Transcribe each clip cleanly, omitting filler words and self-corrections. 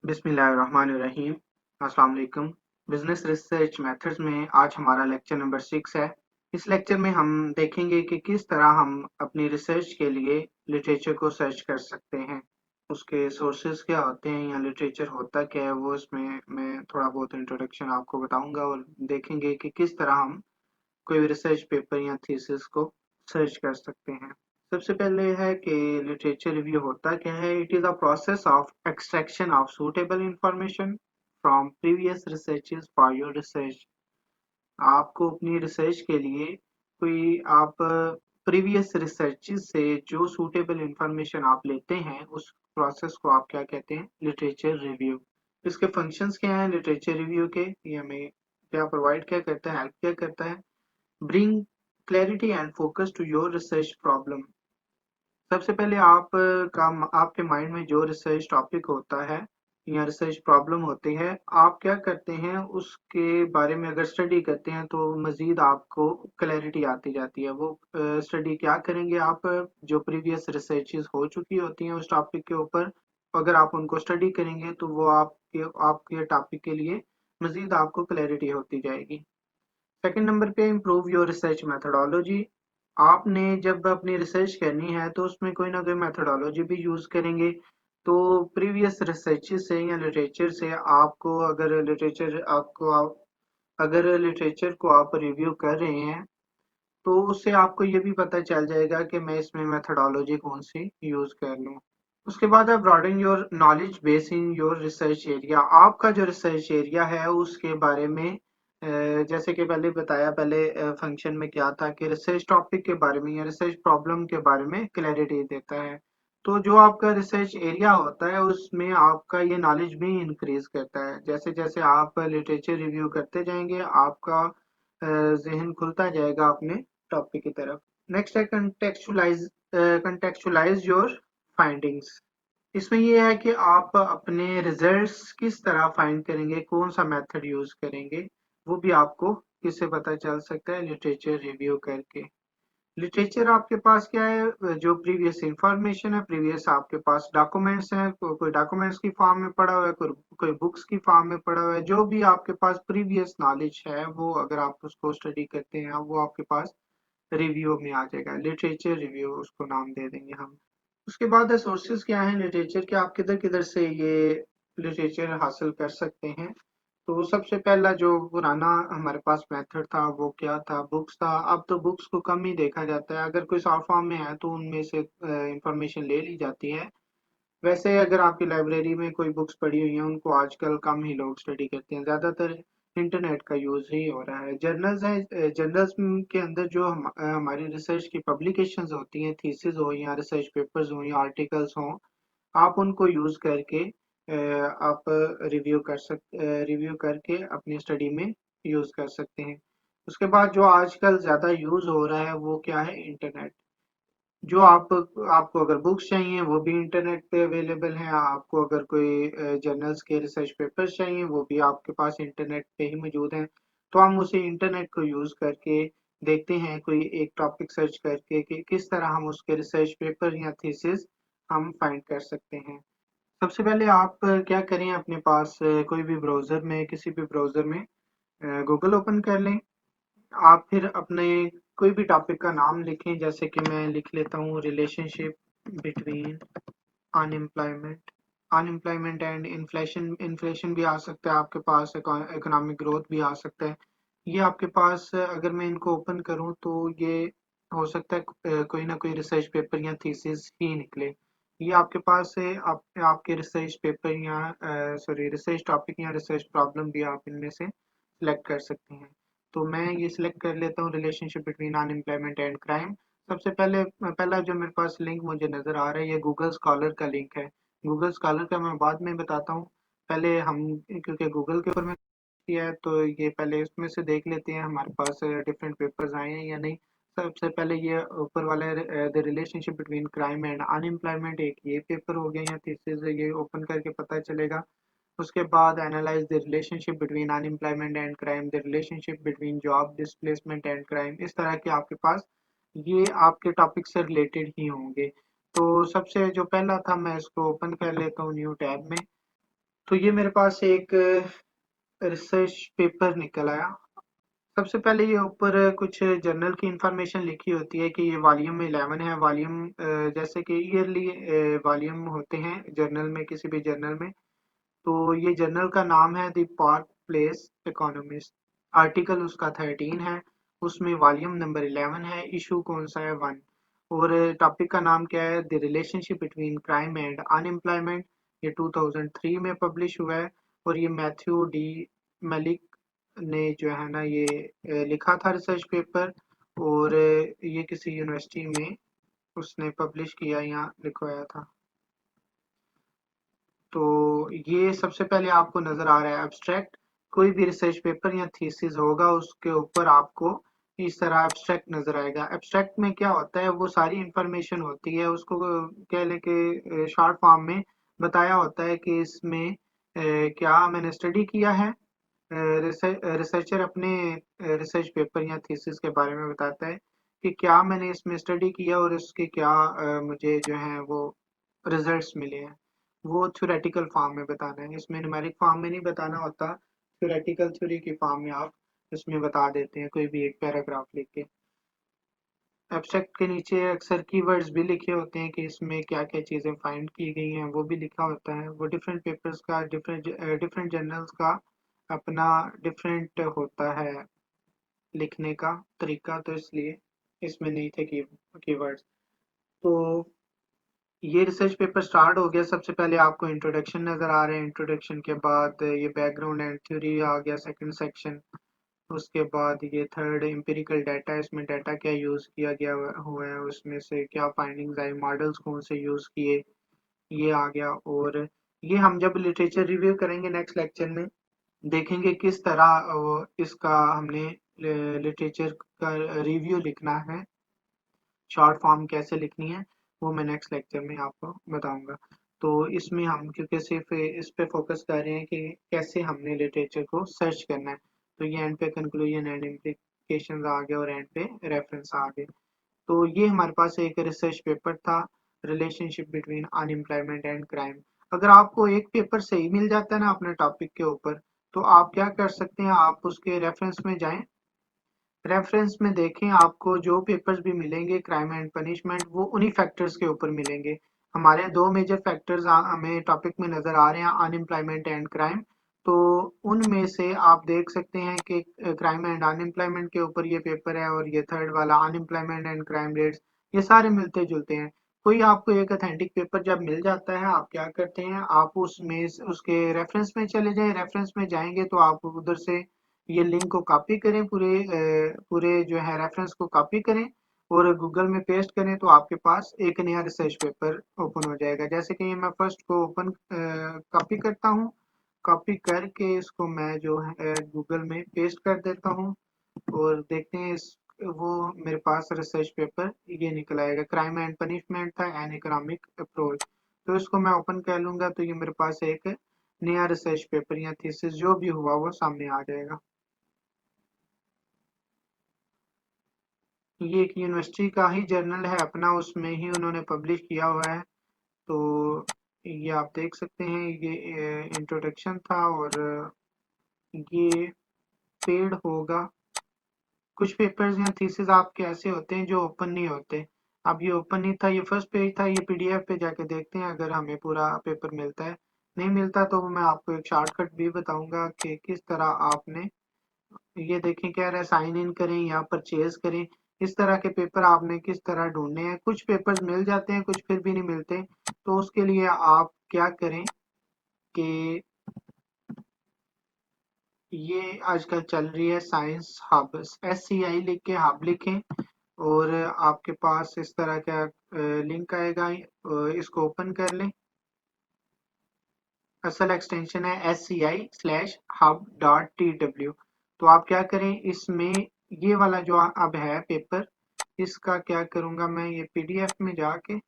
बिस्मिल्लाहिर्रहमानिर्रहीम। अस्सलाम वालेकुम। बिजनेस रिसर्च मेथड्स में आज हमारा लेक्चर नंबर 6 है। इस लेक्चर में हम देखेंगे कि किस तरह हम अपनी रिसर्च के लिए लिटरेचर को सर्च कर सकते हैं, उसके सोर्सेज क्या होते हैं या लिटरेचर होता क्या है, वो इसमें मैं थोड़ा बहुत इंट्रोडक्शन आपको बताऊंगा और देखेंगे कि किस तरह हम कोई भी रिसर्च पेपर या थीसिस को सर्च कर सकते हैं। सबसे पहले है कि लिटरेचर रिव्यू होता क्या है। It is a process of extraction of suitable information from previous researches for your research. आपको अपनी रिसर्च के लिए कोई आप प्रीवियस रिसर्चेस से जो सूटेबल इंफॉर्मेशन आप लेते हैं उस प्रोसेस को आप क्या कहते हैं, लिटरेचर रिव्यू। इसके फंक्शंस क्या हैं लिटरेचर रिव्यू के, ये हमें क्या प्रोवाइड क्या करता है, हेल्प क्या करता है। Bring clarity and focus to your research problem। सबसे पहले आप का आपके माइंड में जो रिसर्च टॉपिक होता है या रिसर्च प्रॉब्लम होती है, आप क्या करते हैं उसके बारे में अगर स्टडी करते हैं तो मजीद आपको क्लैरिटी आती जाती है। वो स्टडी क्या करेंगे आप, जो प्रीवियस रिसर्चेस हो चुकी होती हैं उस टॉपिक के ऊपर, अगर आप उनको स्टडी करेंगे तो वो आपके आपके टॉपिक के लिए मजीद आपको क्लैरिटी होती जाएगी। सेकंड नंबर पे इम्प्रूव योर रिसर्च मेथोडोलॉजी। आपने जब अपनी रिसर्च करनी है तो उसमें कोई ना कोई मेथोडोलॉजी भी यूज करेंगे। तो प्रीवियस रिसर्च से या लिटरेचर से आपको अगर लिटरेचर आपको अगर लिटरेचर को आप रिव्यू कर रहे हैं तो उससे आपको ये भी पता चल जाएगा कि मैं इसमें मेथोडोलॉजी कौन सी यूज कर लूँ। उसके बाद आप broaden your knowledge base in your research area. आपका जो रिसर्च एरिया है उसके बारे में जैसे कि पहले बताया, पहले फंक्शन में क्या था कि रिसर्च टॉपिक के बारे में या रिसर्च प्रॉब्लम के बारे में क्लैरिटी देता है। तो जो आपका रिसर्च एरिया होता है उसमें आपका ये नॉलेज भी इंक्रीज करता है। जैसे जैसे आप लिटरेचर रिव्यू करते जाएंगे आपका जहन खुलता जाएगा अपने टॉपिक की तरफ। नेक्स्ट है कंटेक्चुलाइज योर फाइंडिंग्स। इसमें ये है कि आप अपने रिजल्ट्स किस तरह फाइंड करेंगे, कौन सा मेथड यूज करेंगे, वो भी आपको किससे पता चल सकता है, लिटरेचर रिव्यू करके। लिटरेचर आपके पास क्या है, जो प्रीवियस इंफॉर्मेशन है, प्रीवियस आपके पास डॉक्यूमेंट्स हैं, कोई डॉक्यूमेंट्स की फॉर्म में पड़ा हुआ है, कोई बुक्स की फॉर्म में पड़ा हुआ है, जो भी आपके पास प्रीवियस नॉलेज है वो अगर आप उसको स्टडी करते हैं वो आपके पास रिव्यू में आ जाएगा। लिटरेचर रिव्यू उसको नाम दे देंगे हम। उसके बाद सोर्सेज क्या है लिटरेचर के, आप किधर किधर से ये लिटरेचर हासिल कर सकते हैं। तो सबसे पहला जो पुराना हमारे पास मेथड था वो क्या था, बुक्स था। अब तो बुक्स को कम ही देखा जाता है, अगर कोई शॉर्ट फॉर्म में है तो उनमें से इंफॉर्मेशन ले ली जाती है। वैसे अगर आपकी लाइब्रेरी में कोई बुक्स पड़ी हुई हैं उनको आजकल कम ही लोग स्टडी करते हैं, ज़्यादातर इंटरनेट का यूज़ ही हो रहा है। जर्नल्स हैं, जर्नल्स के अंदर जो हमारी रिसर्च की पब्लिकेशंस होती हैं, थीसिस हो या रिसर्च पेपर्स हो या आर्टिकल्स हों, आप उनको यूज़ करके आप रिव्यू करके अपनी स्टडी में यूज़ कर सकते हैं। उसके बाद जो आजकल ज़्यादा यूज़ हो रहा है वो क्या है, इंटरनेट। जो आपको अगर बुक्स चाहिए वो भी इंटरनेट पे अवेलेबल हैं। आपको अगर कोई जर्नल्स के रिसर्च पेपर्स चाहिए वो भी आपके पास इंटरनेट पे ही मौजूद हैं। तो हम उसे इंटरनेट को यूज़ करके देखते हैं, कोई एक टॉपिक सर्च करके कि किस तरह हम उसके रिसर्च पेपर या थीसिस हम फाइंड कर सकते हैं। सबसे पहले आप क्या करें, अपने पास कोई भी ब्राउज़र में, किसी भी ब्राउज़र में गूगल ओपन कर लें। आप फिर अपने कोई भी टॉपिक का नाम लिखें, जैसे कि मैं लिख लेता हूँ relationship between unemployment unemployment and inflation. Inflation भी आ सकता है आपके पास, इकोनॉमिक ग्रोथ भी आ सकता है। ये आपके पास अगर मैं इनको ओपन करूँ तो ये हो सकता है कोई ना कोई रिसर्च पेपर या थीसिस ही निकले। ये आपके पास है, आपके रिसर्च पेपर या सॉरी रिसर्च टॉपिक या रिसर्च प्रॉब्लम भी आप इनमें से सिलेक्ट कर सकते हैं। तो मैं ये सिलेक्ट कर लेता हूँ relationship between unemployment and crime. सबसे पहले पहला जो मेरे पास लिंक मुझे नज़र आ रहा है ये गूगल स्कॉलर का लिंक है। गूगल स्कॉलर का मैं बाद में बताता हूँ। पहले हम क्योंकि गूगल के ऊपर में किया है तो ये पहले इसमें से देख लेते हैं हमारे पास डिफरेंट पेपर्स आए हैं या नहीं। सबसे पहले ये ऊपर वाला the relationship between crime and unemployment, एक ये पेपर हो गया या थीसिस, ये ओपन करके पता चलेगा। उसके बाद analyse the relationship between unemployment and crime, the relationship between job displacement and crime. इस तरह के आपके पास ये आपके टॉपिक से रिलेटेड ही होंगे। तो सबसे जो पहला था मैं इसको ओपन कर लेता हूँ न्यू टैब में। तो ये मेरे पास एक रिसर्च पेपर निकल आया। सबसे पहले ये ऊपर कुछ जर्नल की इंफॉर्मेशन लिखी होती है कि ये वॉल्यूम 11 है। वॉल्यूम जैसे कि ईयरली वॉल्यूम होते हैं जर्नल में, किसी भी जर्नल में। तो ये जर्नल का नाम है the park place economist. Article उसका 13 है, उसमें वॉल्यूम नंबर 11 है, इशू कौन सा है 1। और टॉपिक का नाम क्या है, the relationship between crime and unemployment. ये 2003 में पब्लिश हुआ है। और ये मैथ्यू डी मलिक ने जो है ना ये लिखा था रिसर्च पेपर। और ये किसी यूनिवर्सिटी में उसने पब्लिश किया या लिखवाया था। तो ये सबसे पहले आपको नजर आ रहा है एब्स्ट्रैक्ट। कोई भी रिसर्च पेपर या थीसिस होगा उसके ऊपर आपको इस तरह एब्स्ट्रैक्ट नजर आएगा। एब्स्ट्रैक्ट में क्या होता है, वो सारी इंफॉर्मेशन होती है, उसको कह लें कि शॉर्ट फॉर्म में बताया होता है कि इसमें क्या मैंने स्टडी किया है। रिसर्चर अपने रिसर्च पेपर या थीसिस के बारे में बताता है कि क्या मैंने इसमें स्टडी किया और इसके क्या मुझे जो है वो रिजल्ट्स मिले हैं। वो थ्योरेटिकल फॉर्म में बताना है, इसमें न्यूमेरिक फॉर्म में नहीं बताना होता। थ्योरेटिकल थ्योरी की फॉर्म में आप इसमें बता देते हैं कोई भी एक पैराग्राफ लिख के। एब्स्ट्रैक्ट के नीचे अक्सर कीवर्ड्स भी लिखे होते हैं कि इसमें क्या क्या चीज़ें फाइंड की गई हैं, वो भी लिखा होता है। वो डिफरेंट पेपर्स का, डिफरेंट जर्नल्स का अपना डिफरेंट होता है लिखने का तरीका, तो इसलिए इसमें नहीं थे कीवर्ड्स। तो ये रिसर्च पेपर स्टार्ट हो गया। सबसे पहले आपको इंट्रोडक्शन नजर आ रहे हैं, इंट्रोडक्शन के बाद ये बैकग्राउंड एंड थ्योरी आ गया सेकंड सेक्शन। उसके बाद ये थर्ड एम्पिरिकल डाटा, इसमें डाटा क्या यूज किया गया हुआ है, उसमें से क्या फाइंडिंग्स आई, मॉडल्स कौन से यूज किए, ये आ गया। और ये हम जब लिटरेचर रिव्यू करेंगे नेक्स्ट लेक्चर में देखेंगे किस तरह इसका हमने लिटरेचर का रिव्यू लिखना है, शॉर्ट फॉर्म कैसे लिखनी है, वो मैं नेक्स्ट लेक्चर में आपको बताऊंगा। तो इसमें हम क्योंकि सिर्फ इस पे फोकस कर रहे हैं कि कैसे हमने लिटरेचर को सर्च करना है, तो ये एंड पे कंक्लूजन एंड इम्प्लीकेशन आ गए और एंड पे रेफरेंस आ गए। तो ये हमारे पास एक रिसर्च पेपर था, relationship between unemployment and crime. अगर आपको एक पेपर सही मिल जाता है ना अपने टॉपिक के ऊपर, तो आप क्या कर सकते हैं, आप उसके रेफरेंस में जाएं, रेफरेंस में देखें, आपको जो पेपर्स भी मिलेंगे क्राइम एंड पनिशमेंट वो उन्हीं फैक्टर्स के ऊपर मिलेंगे। हमारे दो मेजर फैक्टर्स हमें टॉपिक में नजर आ रहे हैं, अनएम्प्लॉयमेंट एंड क्राइम। तो उनमें से आप देख सकते हैं कि क्राइम एंड अनएम्प्लॉयमेंट के ऊपर ये पेपर है, और ये थर्ड वाला अनएम्प्लॉयमेंट एंड क्राइम रेट्स, ये सारे मिलते जुलते हैं। कोई आपको एक अथेंटिक पेपर जब मिल जाता है, आप क्या करते हैं, आप उसमें उसके रेफरेंस में चले जाएं। रेफरेंस में जाएंगे तो आप उधर से ये लिंक को कॉपी करें, पूरे जो है रेफरेंस को कॉपी करें और गूगल में पेस्ट करें, तो आपके पास एक नया रिसर्च पेपर ओपन हो जाएगा। जैसे कि ये मैं फर्स्ट को ओपन कॉपी करता हूँ, कॉपी करके इसको मैं जो है गूगल में पेस्ट कर देता हूँ और देखते हैं इस वो मेरे पास रिसर्च पेपर ये निकल आएगा। क्राइम एंड पनिशमेंट था, एन इकोनॉमिक अप्रोच। तो इसको मैं ओपन कर लूंगा तो ये मेरे पास एक नया रिसर्च पेपर या थीसिस जो भी हुआ वो सामने आ जाएगा। ये एक यूनिवर्सिटी का ही जर्नल है अपना, उसमें ही उन्होंने पब्लिश किया हुआ है। तो ये आप देख सकते हैं, ये इंट्रोडक्शन था और ये पेड होगा। कुछ पेपर्स या थीसिस आपके ऐसे होते हैं जो ओपन नहीं होते। अब ये ओपन नहीं था, ये फर्स्ट पेज था, ये पीडीएफ पे जाके देखते हैं अगर हमें पूरा पेपर मिलता है। नहीं मिलता तो मैं आपको एक शॉर्टकट भी बताऊंगा कि किस तरह आपने, ये देखें कह रहा है साइन इन करें या परचेज करें। इस तरह के पेपर आपने किस तरह ढूंढने हैं, कुछ पेपर्स मिल जाते हैं कुछ फिर भी नहीं मिलते। तो उसके लिए आप क्या करें कि ये आजकल चल रही है साइंस हब, SCI लिख के हब लिखें और आपके पास इस तरह का लिंक आएगा, इसको ओपन कर लें। असल एक्सटेंशन है SCI/hub.tw। तो आप क्या करें, इसमें ये वाला जो अब है पेपर, इसका क्या करूंगा मैं, ये पीडीएफ में जाके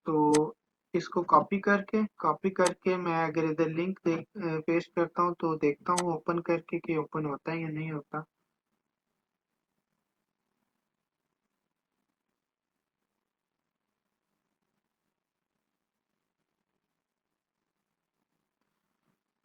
तो इसको कॉपी करके मैं अगर इधर लिंक पेस्ट करता हूँ तो देखता हूँ ओपन करके कि ओपन होता है या नहीं होता।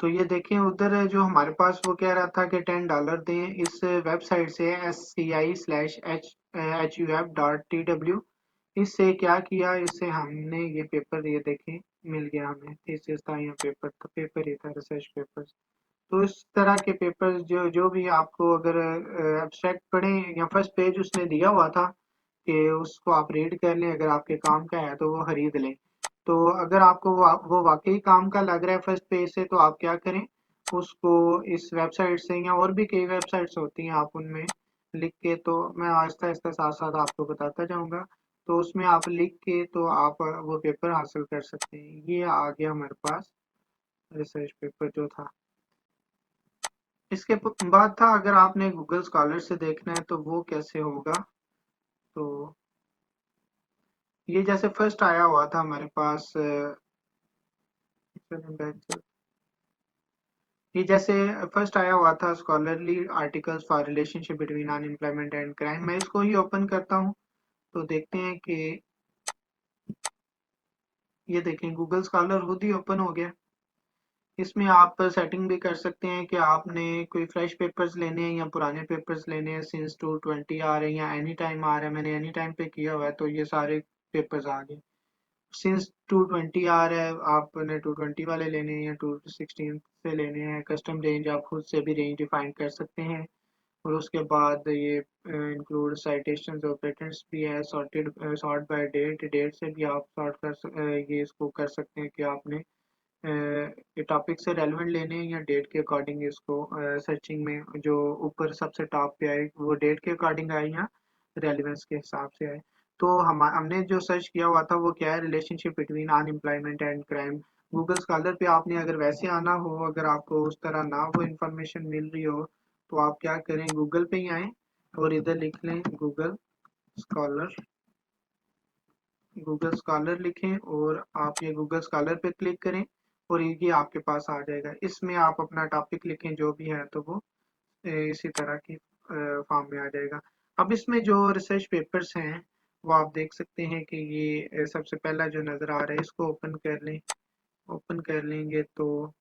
तो ये देखें उधर जो हमारे पास वो कह रहा था कि $10 दें इस वेबसाइट से sci/huf.tw। इससे क्या किया, इससे हमने ये पेपर ये देखें मिल गया हमें, थीसिस था या पेपर था, पेपर ही था, रिसर्च पेपर। तो इस तरह के पेपर जो जो भी आपको अगर एब्स्ट्रैक्ट पढ़ें या फर्स्ट पेज उसने दिया हुआ था कि उसको आप रीड कर लें, अगर आपके काम का है तो वो खरीद लें। तो अगर आपको वो वाकई काम का लग रहा है फर्स्ट पेज से, तो आप क्या करें, उसको इस वेबसाइट से या और भी कई वेबसाइट्स होती हैं, आप उनमें लिख के, तो मैं आहिस्ता आहिस्ता साथ साथ आपको बताता जाऊंगा, तो उसमें आप लिख के तो आप वो पेपर हासिल कर सकते हैं। ये आ गया हमारे पास रिसर्च पेपर जो था। इसके बाद था, अगर आपने गूगल स्कॉलर से देखना है तो वो कैसे होगा, तो ये जैसे फर्स्ट आया हुआ था हमारे पास ये जैसे फर्स्ट आया हुआ था scholarly articles for relationship between unemployment and crime. मैं इसको ही ओपन करता हूँ, तो देखते हैं कि ये देखें गूगल स्कॉलर खुद ही ओपन हो गया। इसमें आप सेटिंग भी कर सकते हैं कि आपने कोई फ्रेश पेपर्स लेने हैं या पुराने पेपर्स लेने हैं, सिंस 220 आ रहे हैं या एनी टाइम आ रहा है। मैंने एनी टाइम पे किया हुआ है तो ये सारे पेपर्स आ गए। सिंस 220 आ रहा है, आपने 220 वाले लेने हैं या 216 से लेने हैं। कस्टम रेंज आप खुद से भी रेंज डिफाइन कर सकते हैं। और उसके बाद ये इंक्लूड साइटेशंस और पेटेंट्स भी है। सॉर्ट बाय डेट, डेट से भी आप ये इसको कर सकते हैं कि आपने ये टॉपिक से रेलेवेंट लेने हैं या डेट के अकॉर्डिंग इसको सर्चिंग में जो ऊपर सबसे टॉप पे आए वो डेट के अकॉर्डिंग आए या रेलेवेंस के हिसाब से आए। तो हमने जो सर्च किया हुआ था वो क्या है, relationship between unemployment and crime. Google scholar पे आपने अगर वैसे आना हो, अगर आपको उस तरह ना वो इन्फॉर्मेशन मिल रही हो, तो आप क्या करें, गूगल पे ही आए और इधर लिख लें स्कॉलर गूगल स्कॉलर लिखें और आप ये गूगल स्कॉलर पे क्लिक करें और ये आपके पास आ जाएगा। इसमें आप अपना टॉपिक लिखें जो भी है, तो वो इसी तरह की फॉर्म में आ जाएगा। अब इसमें जो रिसर्च पेपर्स हैं वो आप देख सकते हैं कि ये सबसे पहला जो नज़र आ रहा है इसको ओपन कर लें। ओपन कर लेंगे तो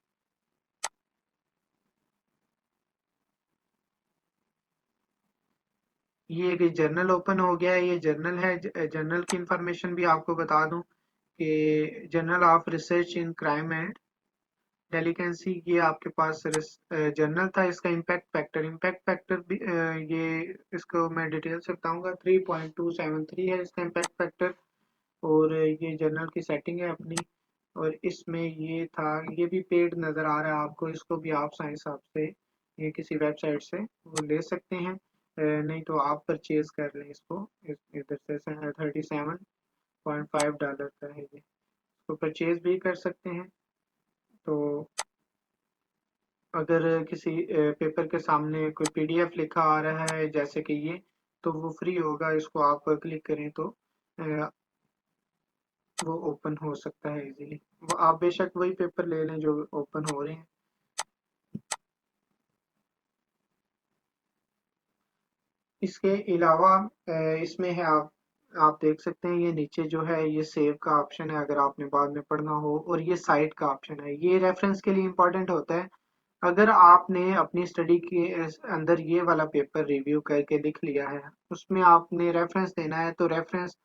ये एक जर्नल ओपन हो गया है। ये जर्नल है, जर्नल की इंफॉर्मेशन भी आपको बता दूं कि journal of research in crime and delinquency, ये आपके पास जर्नल था। इसका इम्पैक्ट फैक्टर भी ये इसको मैं डिटेल से बताऊंगा। 3.273 है इसका इम्पैक्ट फैक्टर। और ये जर्नल की सेटिंग है अपनी। और इसमें ये था, ये भी पेड नज़र आ रहा है आपको, इसको भी आप साइंस हिसाब से ये किसी वेबसाइट से वो ले सकते हैं। नहीं तो आप परचेज कर लें इसको। इधर से $37.5 का है ये, इसको परचेज भी कर सकते हैं। तो अगर किसी पेपर के सामने कोई पीडीएफ लिखा आ रहा है जैसे कि ये, तो वो फ्री होगा, इसको आप क्लिक करें तो अ, वो ओपन हो सकता है इजीली। वो आप बेशक वही पेपर ले लें जो ओपन हो रहे हैं। इसके अलावा इसमें है, आप देख सकते हैं ये नीचे जो है ये सेव का ऑप्शन है, अगर आपने बाद में पढ़ना हो। और ये साइट का ऑप्शन है, ये रेफरेंस के लिए इम्पोर्टेंट होता है। अगर आपने अपनी स्टडी के अंदर ये वाला पेपर रिव्यू करके लिख लिया है, उसमें आपने रेफरेंस देना है, तो रेफरेंस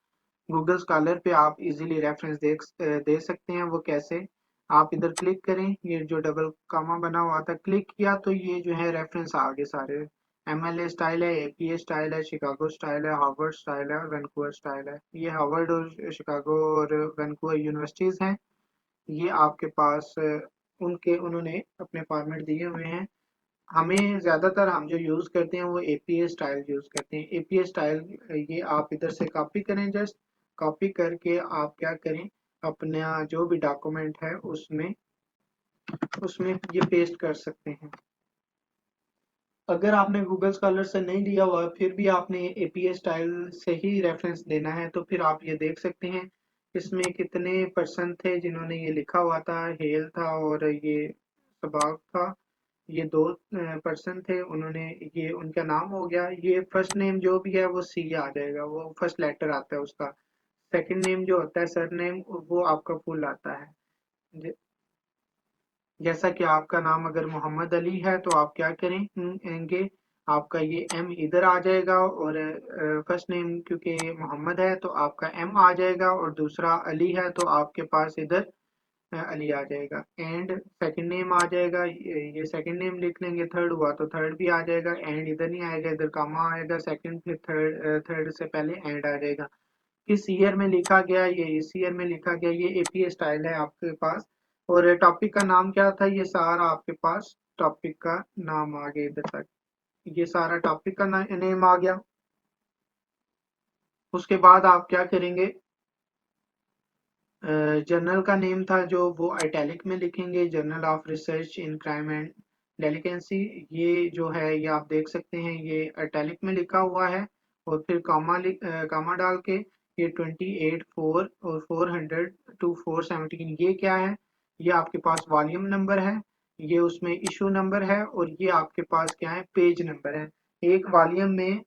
गूगल स्कॉलर पे आप इजीली रेफरेंस दे सकते हैं। वो कैसे, आप इधर क्लिक करें, ये जो डबल कामा बना हुआ था क्लिक किया तो ये जो है रेफरेंस आ गए सारे। एमएलए स्टाइल है, एपीए स्टाइल है, शिकागो स्टाइल है, हार्वर्ड स्टाइल है और वैंकूवर स्टाइल है। ये हार्वर्ड और शिकागो और वैंकूवर यूनिवर्सिटीज हैं। ये आपके पास उनके उन्होंने अपने फॉर्मेट दिए हुए हैं। हमें ज्यादातर हम जो यूज करते हैं वो एपीए स्टाइल यूज करते हैं। एपीए स्टाइल ये आप इधर से कॉपी करें, जस्ट कॉपी करके आप क्या करें, अपना जो भी डॉक्यूमेंट है उसमें उसमें ये पेस्ट कर सकते हैं। अगर आपने गूगल स्कॉलर से नहीं लिया हुआ फिर भी आपने एपीए स्टाइल से ही रेफरेंस लेना है, तो फिर आप ये देख सकते हैं इसमें कितने पर्सन थे जिन्होंने ये लिखा हुआ था। हेल था और ये सबाग था, ये दो पर्सन थे। उन्होंने ये उनका नाम हो गया। ये फर्स्ट नेम जो भी है वो सी आ जाएगा, वो फर्स्ट लेटर आता है उसका। सेकंड नेम जो होता है सर नेम, वो आपका फुल आता है। जैसा कि आपका नाम अगर मोहम्मद अली है तो आप क्या करेंगे, आपका ये एम इधर आ जाएगा, और फर्स्ट नेम क्योंकि मोहम्मद है तो आपका एम आ जाएगा, और दूसरा अली है तो आपके पास इधर अली आ जाएगा। एंड सेकंड नेम आ जाएगा, ये सेकंड नेम लिख लेंगे, थर्ड हुआ तो थर्ड भी आ जाएगा, एंड इधर नहीं आएगा, इधर कामा आएगा सेकंड, फिर थर्ड, थर्ड से पहले एंड आ जाएगा। किस ईयर में लिखा गया, ये इस ईयर में लिखा गया, ये एपीए स्टाइल है आपके पास। और टॉपिक का नाम क्या था, ये सारा आपके पास टॉपिक का नाम आ गया इधर तक, ये सारा टॉपिक का नेम आ गया। उसके बाद आप क्या करेंगे, जर्नल का नेम था जो वो इटैलिक में लिखेंगे, journal of research in crime and delinquency, ये जो है ये आप देख सकते हैं ये इटैलिक में लिखा हुआ है। और फिर कामा डाल के ये 28 4 और 400 टू 417, ये क्या है, ये आपके पास वॉल्यूम नंबर है, ये उसमें इशू नंबर है, और ये आपके पास क्या है, पेज नंबर है। एक वॉल्यूम में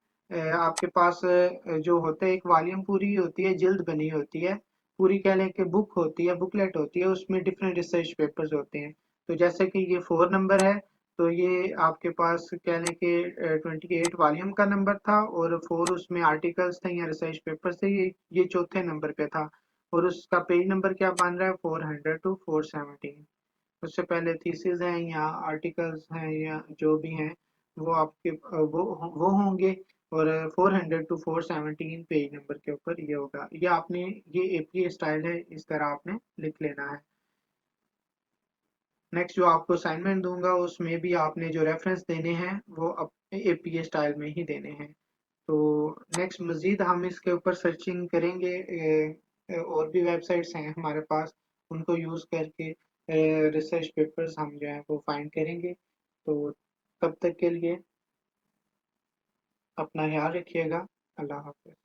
आपके पास जो होता है, एक वॉल्यूम पूरी होती है, जिल्द बनी होती है, पूरी कह लें कि बुक होती है, बुकलेट होती है, उसमें डिफरेंट रिसर्च पेपर्स होते हैं। तो जैसे कि ये 4 नंबर है, तो ये आपके पास कह लें कि 28 वॉल्यूम का नंबर था, और 4 उसमें आर्टिकल्स थे या रिसर्च पेपर्स थे, ये चौथे नंबर पे था। और उसका पेज नंबर क्या बन रहा है, 400 टू 417। उससे पहले थीसिस हैं या आर्टिकल्स हैं या जो भी हैं, वो आपके वो होंगे। और 400 टू 417 पेज नंबर के ऊपर ये होगा, ये आपने, ये एपीए स्टाइल है, इस तरह आपने लिख लेना है। नेक्स्ट जो आपको असाइनमेंट दूंगा उसमें भी आपने जो रेफरेंस देने हैं वो अपने एपीए स्टाइल में ही देने हैं। तो नेक्स्ट मजीद हम इसके ऊपर सर्चिंग करेंगे, और भी वेबसाइट्स हैं हमारे पास, उनको यूज़ करके रिसर्च पेपर्स हम जो है वो फाइंड करेंगे। तो तब तक के लिए अपना ख्याल रखिएगा। अल्लाह हाफ़िज़।